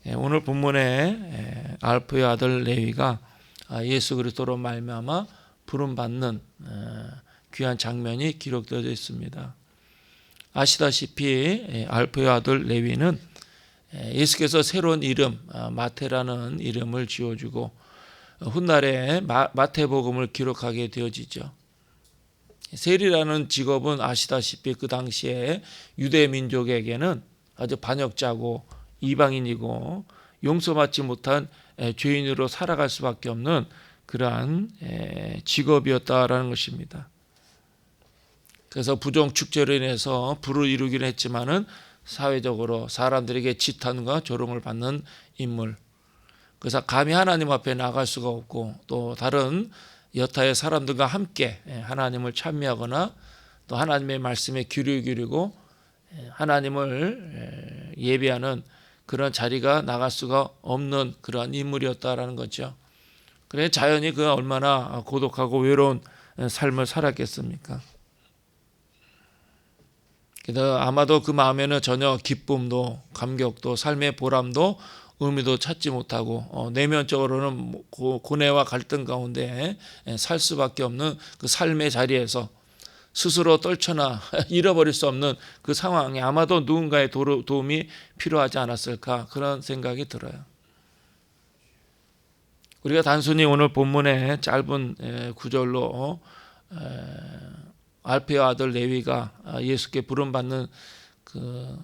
오늘 본문에 알프의 아들 레위가 예수 그리스도로 말미암아 부름받는 귀한 장면이 기록되어 있습니다. 아시다시피 알프의 아들 레위는 예수께서 새로운 이름 마태라는 이름을 지어주고 훗날에 마태복음을 기록하게 되어지죠. 세리라는 직업은 아시다시피 그 당시에 유대 민족에게는 아주 반역자고 이방인이고 용서받지 못한 죄인으로 살아갈 수밖에 없는 그러한 직업이었다라는 것입니다. 그래서 부정 축제로 인해서 부를 이루기는 했지만은 사회적으로 사람들에게 지탄과 조롱을 받는 인물. 그래서 감히 하나님 앞에 나갈 수가 없고 또 다른 여타의 사람들과 함께 하나님을 찬미하거나 또 하나님의 말씀에 귀를 기울이고 하나님을 예배하는 그런 자리가 나갈 수가 없는 그런 인물이었다라는 거죠. 그래 자연히 그가 얼마나 고독하고 외로운 삶을 살았겠습니까? 그래서 아마도 그 마음에는 전혀 기쁨도 감격도 삶의 보람도 의미도 찾지 못하고 내면적으로는 고뇌와 갈등 가운데 살 수밖에 없는 그 삶의 자리에서 스스로 떨쳐나 잃어버릴 수 없는 그 상황에 아마도 누군가의 도움이 필요하지 않았을까 그런 생각이 들어요. 우리가 단순히 오늘 본문의 짧은 구절로 알페의 아들 레위가 예수께 부름받는 그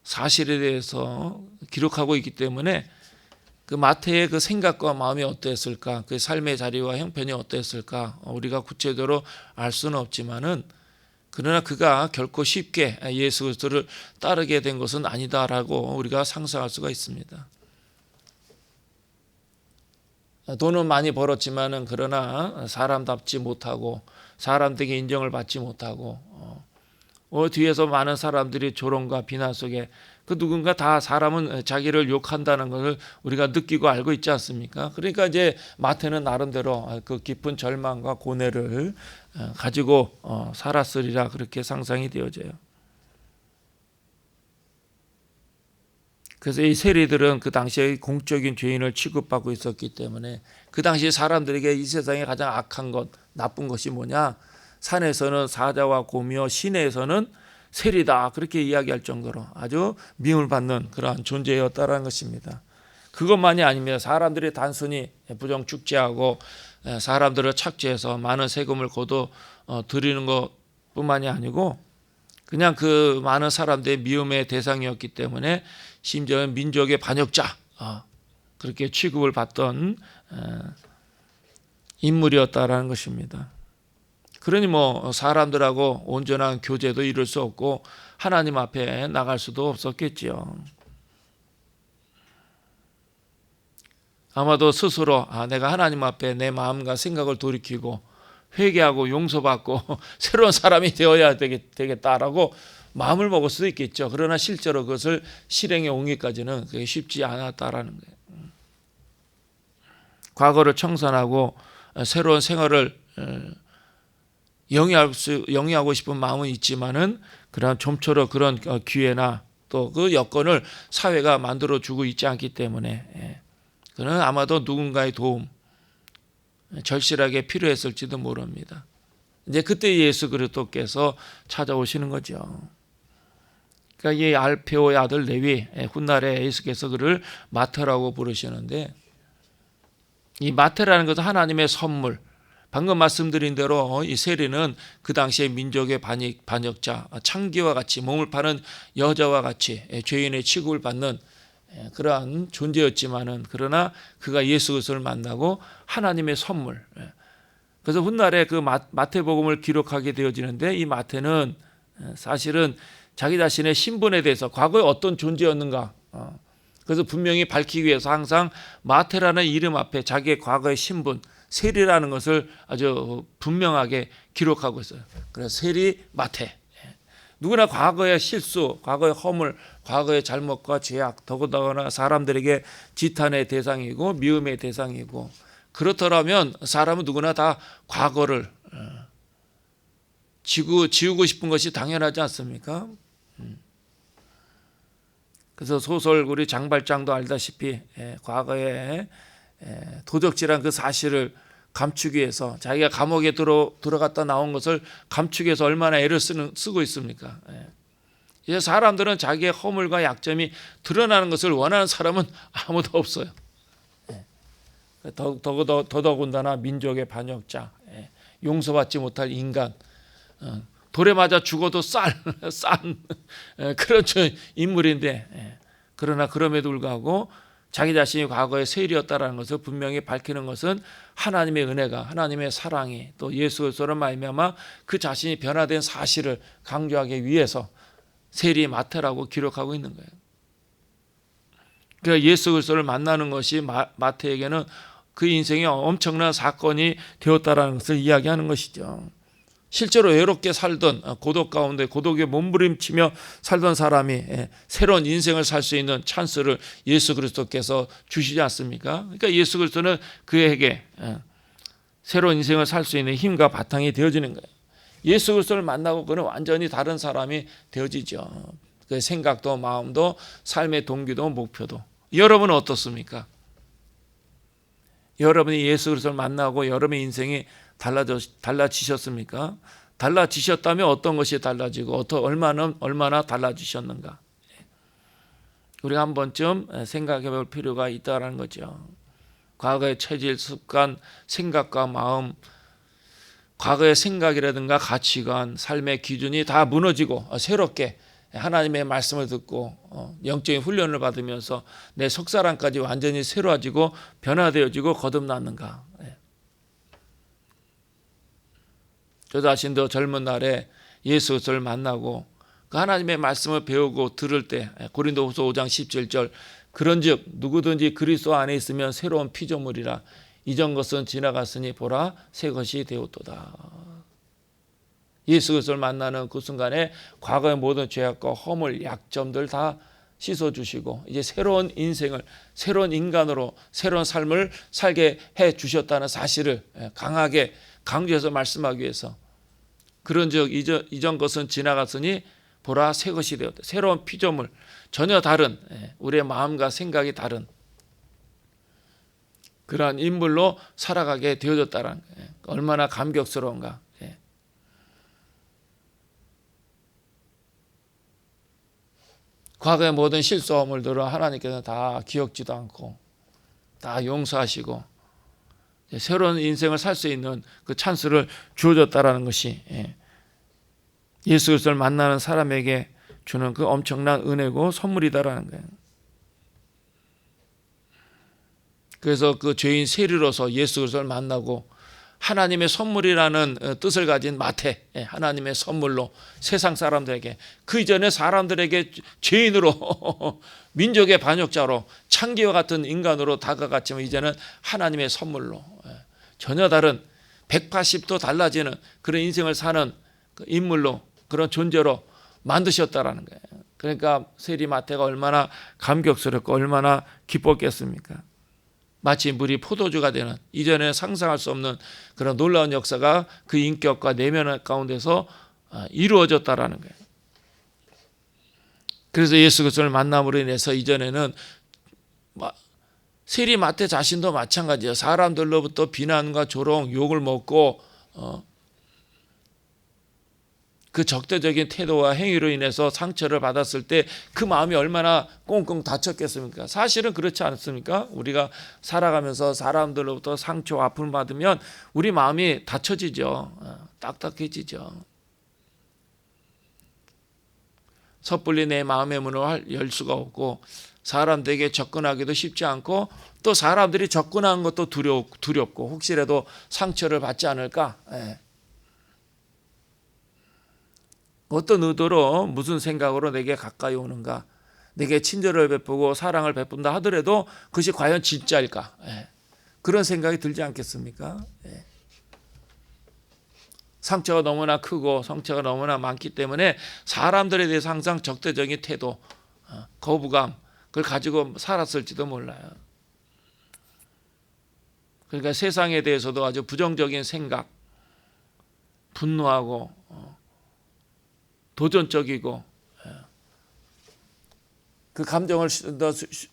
사실에 대해서 기록하고 있기 때문에 그 마태의 그 생각과 마음이 어땠을까, 그 삶의 자리와 형편이 어땠을까 우리가 구체적으로 알 수는 없지만은 그러나 그가 결코 쉽게 예수 그리스도를 따르게 된 것은 아니다라고 우리가 상상할 수가 있습니다. 돈은 많이 벌었지만은 그러나 사람답지 못하고 사람들에게 인정을 받지 못하고 뒤에서 많은 사람들이 조롱과 비난 속에 그 누군가 다 사람은 자기를 욕한다는 것을 우리가 느끼고 알고 있지 않습니까? 그러니까 이제 마태는 나름대로 그 깊은 절망과 고뇌를 가지고 살았으리라 그렇게 상상이 되어져요. 그래서 이 세리들은 그 당시에 공적인 죄인을 취급받고 있었기 때문에 그 당시 사람들에게 이 세상에 가장 악한 것, 나쁜 것이 뭐냐? 산에서는 사자와 곰이요 시내에서는 세리다 그렇게 이야기할 정도로 아주 미움을 받는 그러한 존재였다라는 것입니다. 그것만이 아닙니다. 사람들이 단순히 부정 축제하고 사람들을 착취해서 많은 세금을 거둬 드리는 것뿐만이 아니고 그냥 그 많은 사람들의 미움의 대상이었기 때문에 심지어 민족의 반역자 그렇게 취급을 받던 인물이었다라는 것입니다. 그러니 뭐 사람들하고 온전한 교제도 이룰 수 없고 하나님 앞에 나갈 수도 없었겠지요. 아마도 스스로 내가 하나님 앞에 내 마음과 생각을 돌이키고 회개하고 용서받고 새로운 사람이 되어야 되겠다라고 마음을 먹을 수도 있겠죠. 그러나 실제로 그것을 실행에 옮기기까지는 그게 쉽지 않았다라는 거예요. 과거를 청산하고 새로운 생활을 영위하고 싶은 마음은 있지만은 그런 좀처럼 그런 기회나 또 그 여건을 사회가 만들어주고 있지 않기 때문에 그는 아마도 누군가의 도움 절실하게 필요했을지도 모릅니다. 이제 그때 예수 그리스도께서 찾아오시는 거죠. 그러니까 이 알페오의 아들 레위 훗날에 예수께서 그를 마태라고 부르시는데 이 마태라는 것은 하나님의 선물. 방금 말씀드린 대로 이 세리는 그 당시에 민족의 반역자, 창기와 같이 몸을 파는 여자와 같이 죄인의 취급을 받는 그러한 존재였지만은 그러나 그가 예수 그리스도를 만나고 하나님의 선물. 그래서 훗날에 그 마태복음을 기록하게 되어지는데 이 마태는 사실은 자기 자신의 신분에 대해서 과거에 어떤 존재였는가. 그래서 분명히 밝히기 위해서 항상 마태라는 이름 앞에 자기의 과거의 신분, 세리라는 것을 아주 분명하게 기록하고 있어요. 그래서 세리 마태. 누구나 과거의 실수, 과거의 허물, 과거의 잘못과 죄악, 더군다나 사람들에게 지탄의 대상이고 미움의 대상이고 그렇더라면 사람은 누구나 다 과거를 지우고 싶은 것이 당연하지 않습니까? 그래서 소설 우리 장발장도 알다시피 과거에 도적질한 그 사실을 감추기 위해서 자기가 감옥에 들어갔다 나온 것을 감추기 위해서 얼마나 애를 쓰고 있습니까? 이제 사람들은 자기의 허물과 약점이 드러나는 것을 원하는 사람은 아무도 없어요. 더더군다나 민족의 반역자, 용서받지 못할 인간, 돌에 맞아 죽어도 싼 그런 인물인데, 그러나 그럼에도 불구하고 자기 자신이 과거의 세일이었다라는 것을 분명히 밝히는 것은 하나님의 은혜가, 하나님의 사랑이, 또 예수 그리스도로 말미암아 그 자신이 변화된 사실을 강조하기 위해서 세리 마태라고 기록하고 있는 거예요. 그러니까 예수 그리스도를 만나는 것이 마태에게는 그 인생에 엄청난 사건이 되었다라는 것을 이야기하는 것이죠. 실제로 외롭게 살던, 고독 가운데 고독에 몸부림치며 살던 사람이 새로운 인생을 살 수 있는 찬스를 예수 그리스도께서 주시지 않습니까? 그러니까 예수 그리스도는 그에게 새로운 인생을 살 수 있는 힘과 바탕이 되어지는 거예요. 예수 그리스도를 만나고 그는 완전히 다른 사람이 되어지죠. 그 생각도 마음도 삶의 동기도 목표도. 여러분은 어떻습니까? 여러분이 예수 그리스도를 만나고 여러분의 인생이 달라지셨습니까? 달라지셨다면 어떤 것이 달라지고 얼마나 달라지셨는가? 우리가 한 번쯤 생각해 볼 필요가 있다는 거죠. 과거의 체질, 습관, 생각과 마음, 과거의 생각이라든가 가치관, 삶의 기준이 다 무너지고 새롭게 하나님의 말씀을 듣고 영적인 훈련을 받으면서 내 속사람까지 완전히 새로워지고 변화되어지고 거듭났는가. 저 자신도 젊은 날에 예수 그리스도를 만나고 그 하나님의 말씀을 배우고 들을 때 고린도후서 5장 17절 그런즉 누구든지 그리스도 안에 있으면 새로운 피조물이라 이전 것은 지나갔으니 보라 새 것이 되었도다. 예수 그리스도를 만나는 그 순간에 과거의 모든 죄악과 허물, 약점들 다 씻어주시고 이제 새로운 인생을 새로운 인간으로 새로운 삶을 살게 해주셨다는 사실을 강하게 강조해서 말씀하기 위해서 그런즉 이전 것은 지나갔으니 보라 새 것이 되었다. 새로운 피조물, 전혀 다른 우리의 마음과 생각이 다른 그러한 인물로 살아가게 되어졌다는 얼마나 감격스러운가. 과거의 모든 실수 허물들은 하나님께서 다 기억지도 않고 다 용서하시고 새로운 인생을 살 수 있는 그 찬스를 주어졌다라는 것이 예수 그리스도를 만나는 사람에게 주는 그 엄청난 은혜고 선물이다라는 거예요. 그래서 그 죄인 세리로서 예수 그리스도를 만나고 하나님의 선물이라는 뜻을 가진 마태, 하나님의 선물로 세상 사람들에게 그 이전에 사람들에게 죄인으로 민족의 반역자로 창기와 같은 인간으로 다가갔지만 이제는 하나님의 선물로 전혀 다른 180도 달라지는 그런 인생을 사는 인물로 그런 존재로 만드셨다라는 거예요. 그러니까 세리 마태가 얼마나 감격스럽고 얼마나 기뻤겠습니까? 마치 물이 포도주가 되는 이전에 상상할 수 없는 그런 놀라운 역사가 그 인격과 내면 가운데서 이루어졌다라는 거예요. 그래서 예수 그리스도를 만남으로 인해서 이전에는 세리 마태 자신도 마찬가지예요. 사람들로부터 비난과 조롱, 욕을 먹고 그 적대적인 태도와 행위로 인해서 상처를 받았을 때 그 마음이 얼마나 꽁꽁 다쳤겠습니까? 사실은 그렇지 않습니까? 우리가 살아가면서 사람들로부터 상처, 아픔을 받으면 우리 마음이 다쳐지죠. 딱딱해지죠. 섣불리 내 마음의 문을 열 수가 없고 사람들에게 접근하기도 쉽지 않고 또 사람들이 접근하는 것도 두렵고 혹시라도 상처를 받지 않을까? 어떤 의도로 무슨 생각으로 내게 가까이 오는가? 내게 친절을 베푸고 사랑을 베푼다 하더라도 그것이 과연 진짜일까? 그런 생각이 들지 않겠습니까? 상처가 너무나 크고 상처가 너무나 많기 때문에 사람들에 대해서 항상 적대적인 태도, 거부감 그걸 가지고 살았을지도 몰라요. 그러니까 세상에 대해서도 아주 부정적인 생각, 분노하고 도전적이고 그 감정을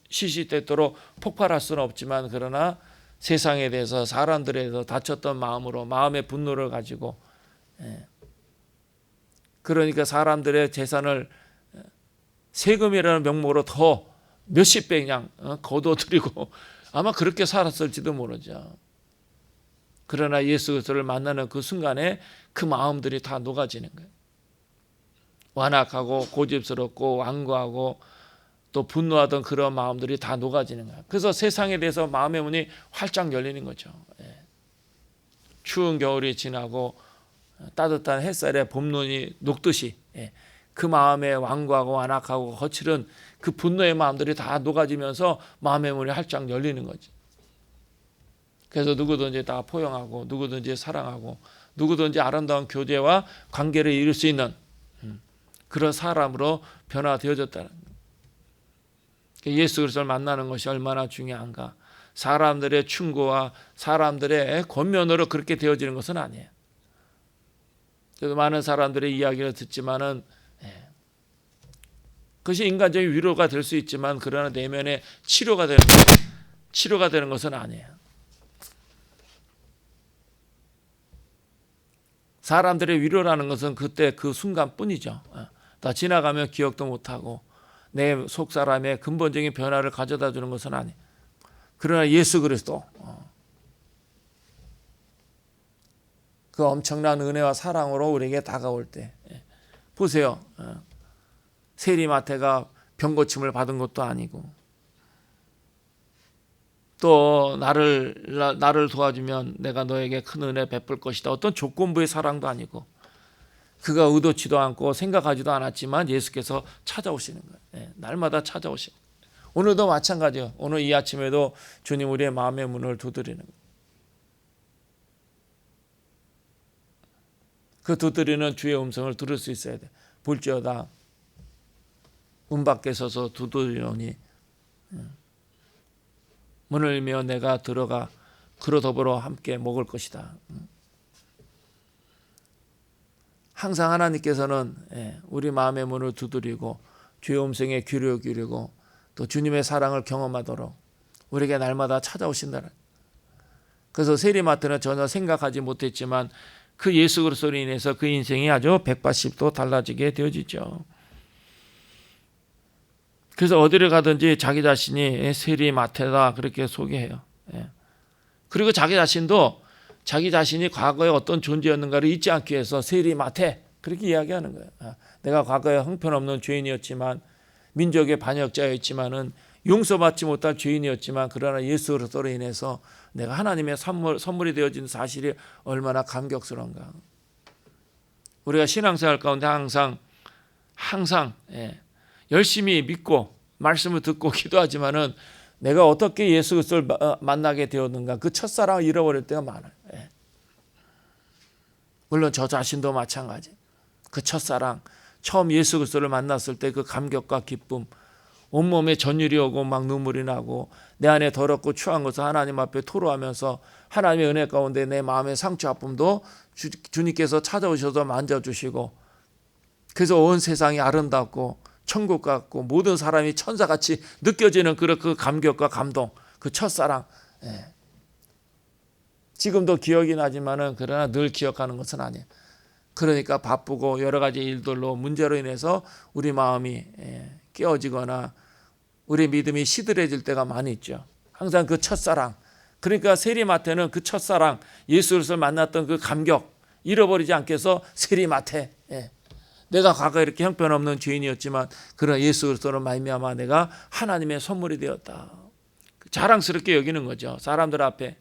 시시때때로 폭발할 수는 없지만, 그러나 세상에 대해서, 사람들에 대해서 다쳤던 마음으로, 마음의 분노를 가지고, 그러니까 사람들의 재산을 세금이라는 명목으로 더 몇십 배 그냥 거둬들이고 아마 그렇게 살았을지도 모르죠. 그러나 예수 그리스도를 만나는 그 순간에 그 마음들이 다 녹아지는 거예요. 완악하고 고집스럽고 완고하고 또 분노하던 그런 마음들이 다 녹아지는 거예요. 그래서 세상에 대해서 마음의 문이 활짝 열리는 거죠. 추운 겨울이 지나고 따뜻한 햇살에 봄눈이 녹듯이 그 마음에 완고하고 완악하고 거칠은 그 분노의 마음들이 다 녹아지면서 마음의 문이 활짝 열리는 거죠. 그래서 누구든지 다 포용하고 누구든지 사랑하고 누구든지 아름다운 교제와 관계를 이룰 수 있는 그런 사람으로 변화되어졌다는 거예요. 예수 그리스도를 만나는 것이 얼마나 중요한가. 사람들의 충고와 사람들의 권면으로 그렇게 되어지는 것은 아니에요. 그래서 많은 사람들의 이야기를 듣지만은 그것이 인간적인 위로가 될 수 있지만, 그러나 내면의 치료가 되는 것은 아니에요. 사람들의 위로라는 것은 그때 그 순간뿐이죠. 다 지나가면 기억도 못하고 내 속사람의 근본적인 변화를 가져다 주는 것은 아니에요. 그러나 예수 그리스도, 그 엄청난 은혜와 사랑으로 우리에게 다가올 때, 보세요. 세리마태가 병고침을 받은 것도 아니고, 또 나를 도와주면 내가 너에게 큰 은혜 베풀 것이다, 어떤 조건부의 사랑도 아니고, 그가 의도치도 않고 생각하지도 않았지만 예수께서 찾아오시는 거예요. 날마다 찾아오시는 거예요. 오늘도 마찬가지예요. 오늘 이 아침에도 주님 우리의 마음의 문을 두드리는 거예요. 그 두드리는 주의 음성을 들을 수 있어야 돼. 볼지어다 문 밖에 서서 두드리노니 문을 열며 내가 들어가 그로 더불어 함께 먹을 것이다. 항상 하나님께서는 우리 마음의 문을 두드리고 주의 음성에 귀를 기울이고 또 주님의 사랑을 경험하도록 우리에게 날마다 찾아오신다는. 그래서 세리마태는 전혀 생각하지 못했지만 그 예수 그리스도로 인해서 그 인생이 아주 180도 달라지게 되어지죠. 그래서 어디를 가든지 자기 자신이 세리마태다 그렇게 소개해요. 그리고 자기 자신도 자기 자신이 과거에 어떤 존재였는가를 잊지 않기 위해서 세리마태 그렇게 이야기하는 거예요. 내가 과거에 형편없는 죄인이었지만, 민족의 반역자였지만은, 용서받지 못할 죄인이었지만, 그러나 예수 그리스도로 인해서 내가 하나님의 선물이 되어진 사실이 얼마나 감격스러운가. 우리가 신앙생활 가운데 항상 열심히 믿고 말씀을 듣고 기도하지만은 내가 어떻게 예수 그리스도를 만나게 되었는가, 그 첫사랑을 잃어버릴 때가 많아요. 물론 저 자신도 마찬가지. 그 첫사랑, 처음 예수 그리스도를 만났을 때 그 감격과 기쁨, 온몸에 전율이 오고 막 눈물이 나고 내 안에 더럽고 추한 것을 하나님 앞에 토로하면서 하나님의 은혜 가운데 내 마음의 상처 아픔도 주님께서 찾아오셔서 만져주시고, 그래서 온 세상이 아름답고 천국 같고 모든 사람이 천사같이 느껴지는 그 감격과 감동, 그 첫사랑. 지금도 기억이 나지만은 그러나 늘 기억하는 것은 아니에요. 그러니까 바쁘고 여러 가지 일들로 문제로 인해서 우리 마음이 깨어지거나 우리 믿음이 시들해질 때가 많이 있죠. 항상 그 첫사랑. 그러니까 세리마태는 그 첫사랑, 예수 그리스도를 만났던 그 감격 잃어버리지 않게 해서 세리마태. 내가 과거에 이렇게 형편없는 죄인이었지만 그러나 예수 그리스도로 말미암아 내가 하나님의 선물이 되었다. 자랑스럽게 여기는 거죠. 사람들 앞에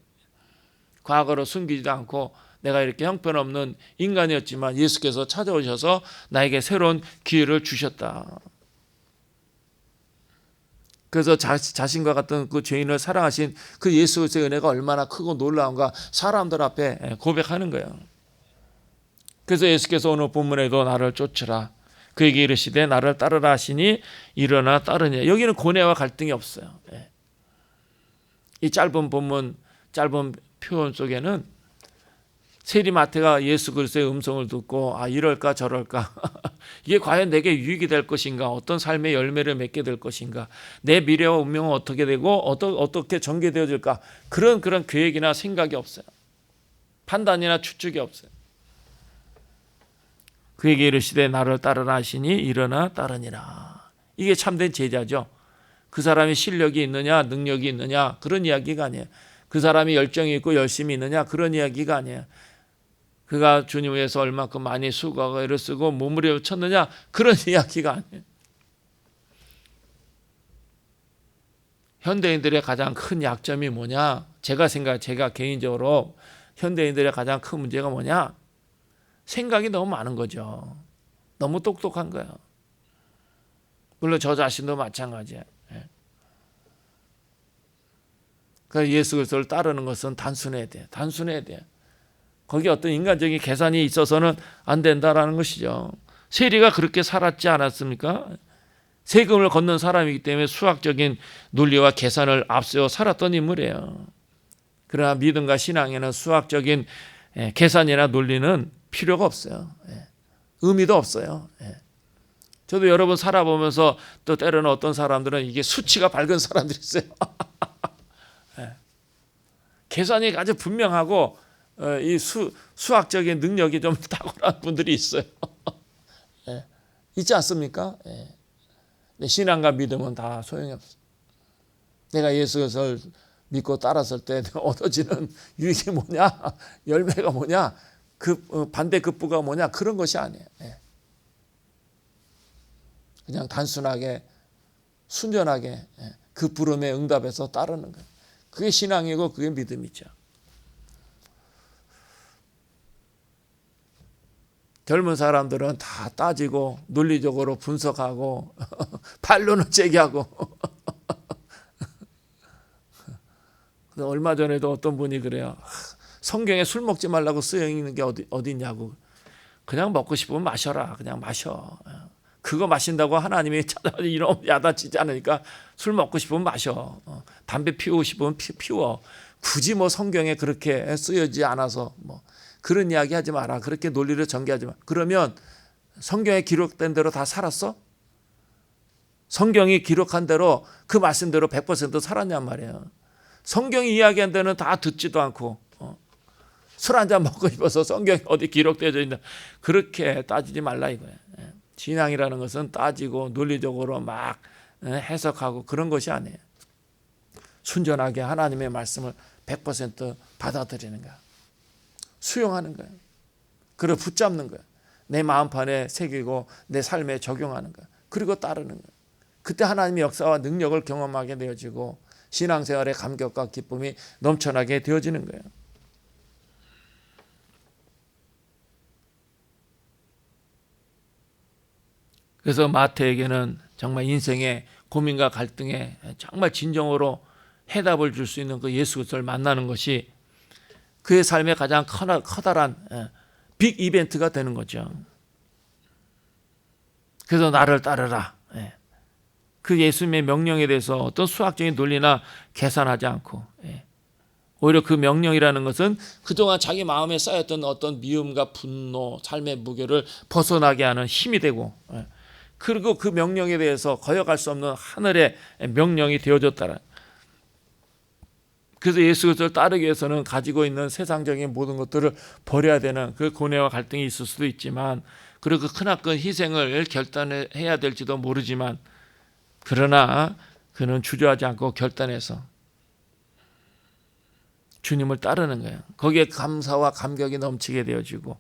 과거로 숨기지도 않고 내가 이렇게 형편없는 인간이었지만 예수께서 찾아오셔서 나에게 새로운 기회를 주셨다. 그래서 자신과 같은 그 죄인을 사랑하신 그 예수 그리스도의 은혜가 얼마나 크고 놀라운가 사람들 앞에 고백하는 거예요. 그래서 예수께서 오늘 본문에도 나를 쫓으라, 그에게 이르시되 나를 따르라 하시니 일어나 따르냐. 여기는 고뇌와 갈등이 없어요. 이 짧은 본문, 짧은 표현 속에는 세리마태가 예수 그리스도의 음성을 듣고 이럴까 저럴까 이게 과연 내게 유익이 될 것인가? 어떤 삶의 열매를 맺게 될 것인가? 내 미래와 운명은 어떻게 되고 어떻게 전개되어질까? 그런 계획이나 생각이 없어요. 판단이나 추측이 없어요. 그에게 이르시되 나를 따르라 하시니 일어나 따르니라. 이게 참된 제자죠. 그 사람이 실력이 있느냐 능력이 있느냐 그런 이야기가 아니에요. 그 사람이 열정이 있고 열심이 있느냐 그런 이야기가 아니에요. 그가 주님 위해서 얼마큼 많이 수고하고 애를 쓰고 몸부림을 쳤느냐 그런 이야기가 아니에요. 현대인들의 가장 큰 약점이 뭐냐? 제가 개인적으로 현대인들의 가장 큰 문제가 뭐냐? 생각이 너무 많은 거죠. 너무 똑똑한 거예요. 물론 저 자신도 마찬가지예요. 그래서 예수 그리스도를 따르는 것은 단순해야 돼요. 단순해야 돼요. 거기에 어떤 인간적인 계산이 있어서는 안 된다라는 것이죠. 세리가 그렇게 살았지 않았습니까? 세금을 걷는 사람이기 때문에 수학적인 논리와 계산을 앞세워 살았던 인물이에요. 그러나 믿음과 신앙에는 수학적인 계산이나 논리는 필요가 없어요. 의미도 없어요. 저도 여러 번 살아보면서 또 때로는 어떤 사람들은 이게 수치가 밝은 사람들이 있어요. 계산이 아주 분명하고 이 수학적인 능력이 좀 탁월한 분들이 있어요. 있지 않습니까? 신앙과 믿음은 다 소용이 없어요. 내가 예수 그리스도를 믿고 따랐을 때 얻어지는 유익이 뭐냐, 열매가 뭐냐, 그 반대급부가 뭐냐 그런 것이 아니에요. 그냥 단순하게 순전하게 그 부름에 응답해서 따르는 거예요. 그게 신앙이고 그게 믿음이죠. 젊은 사람들은 다 따지고 논리적으로 분석하고 반론을 제기하고 얼마 전에도 어떤 분이 그래요. 성경에 술 먹지 말라고 쓰여 있는 게 어디 있냐고. 그냥 먹고 싶으면 마셔라. 그냥 마셔. 그거 마신다고 하나님이 이런 야단치지 않으니까 술 먹고 싶으면 마셔. 담배 피우고 싶으면 피워. 굳이 뭐 성경에 그렇게 쓰여지지 않아서 뭐 그런 이야기 하지 마라. 그렇게 논리를 전개하지 마. 그러면 성경에 기록된 대로 다 살았어? 성경이 기록한 대로 그 말씀대로 100% 살았냔 말이에요. 성경이 이야기한 데는 다 듣지도 않고 술 한잔 먹고 싶어서 성경이 어디 기록되어 있나 그렇게 따지지 말라 이거예요. 신앙이라는 것은 따지고 논리적으로 막 해석하고 그런 것이 아니에요. 순전하게 하나님의 말씀을 100% 받아들이는 거야. 수용하는 거예요. 그걸 붙잡는 거예요. 내 마음판에 새기고 내 삶에 적용하는 거예요. 그리고 따르는 거예요. 그때 하나님의 역사와 능력을 경험하게 되어지고 신앙생활의 감격과 기쁨이 넘쳐나게 되어지는 거예요. 그래서 마태에게는 정말 인생의 고민과 갈등에 정말 진정으로 해답을 줄 수 있는 그 예수 그리스도를 만나는 것이 그의 삶의 가장 커다란 빅 이벤트가 되는 거죠. 그래서 나를 따르라. 그 예수님의 명령에 대해서 어떤 수학적인 논리나 계산하지 않고 오히려 그 명령이라는 것은 그동안 자기 마음에 쌓였던 어떤 미움과 분노, 삶의 무게를 벗어나게 하는 힘이 되고 그리고 그 명령에 대해서 거역할 수 없는 하늘의 명령이 되어졌다라. 그래서 예수 그리스도를 따르기 위해서는 가지고 있는 세상적인 모든 것들을 버려야 되는 그 고뇌와 갈등이 있을 수도 있지만 그리고 그 크나큰 희생을 결단해야 될지도 모르지만 그러나 그는 주저하지 않고 결단해서 주님을 따르는 거예요. 거기에 감사와 감격이 넘치게 되어지고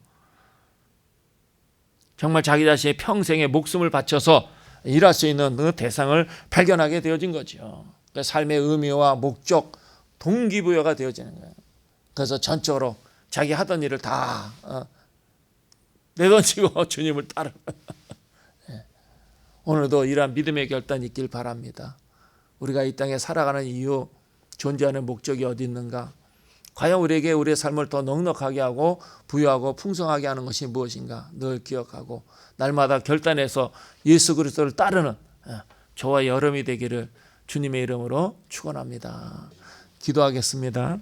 정말 자기 자신의 평생의 목숨을 바쳐서 일할 수 있는 그 대상을 발견하게 되어진 거죠. 그러니까 삶의 의미와 목적, 동기부여가 되어지는 거예요. 그래서 전적으로 자기 하던 일을 다 내던지고 주님을 따르는 오늘도 이러한 믿음의 결단이 있길 바랍니다. 우리가 이 땅에 살아가는 이유, 존재하는 목적이 어디 있는가? 과연 우리에게 우리의 삶을 더 넉넉하게 하고 부유하고 풍성하게 하는 것이 무엇인가 늘 기억하고 날마다 결단해서 예수 그리스도를 따르는 저와 여러분이 되기를 주님의 이름으로 축원합니다. 기도하겠습니다.